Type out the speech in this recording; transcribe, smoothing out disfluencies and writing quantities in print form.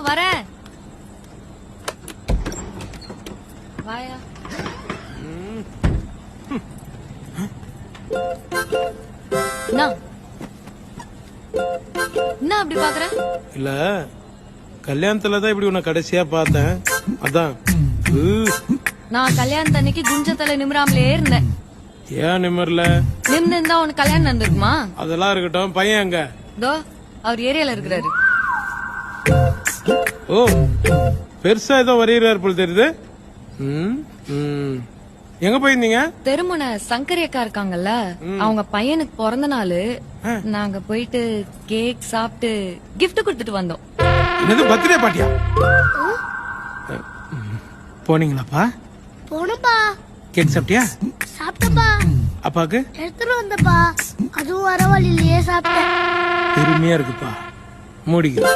வரேன். வாயா. என்ன அப்படி பாக்குற? இல்ல கல்யாணத்துலதான் இப்படி உன்னை கடைசியா பார்த்தேன், அதான். நான் கல்யாணத்து அன்னைக்கு குஞ்சத்தலை நிமிராமலே இருந்தேன். ஏன் நிமிரல? நிமிர்ந்து இருந்தா உனக்கு கல்யாணம் நடந்திருக்குமா? அதெல்லாம் இருக்கட்டும், பையன் எங்க? தோ அவர் ஏரியால இருக்கிறாரு. ஓ, பெருசா ஏதோ வரையறாரு போல தெரியுது. எங்க போயிருந்தீங்க? தெருமுனை சங்கரி அக்கா இருக்காங்கல்ல, அவங்க பையனுக்கு பிறந்த நாள். நாங்க போயிட்டு கேக் சாப்பிட்டு கிஃப்ட் கொடுத்துட்டு வந்தோம். என்னது, பர்த்டே பார்ட்டியா? போனீங்களாப்பா? போனப்பா. கேக் சாப்பிட்டியா? சாப்பிட்டப்பா. அப்பாக்கு எடுத்துட்டு வந்தப்பா. அதுவும் வர வழியிலேயே சாப்பிட்டேன். பெருமையா இருக்குப்பா. மூடிக்க.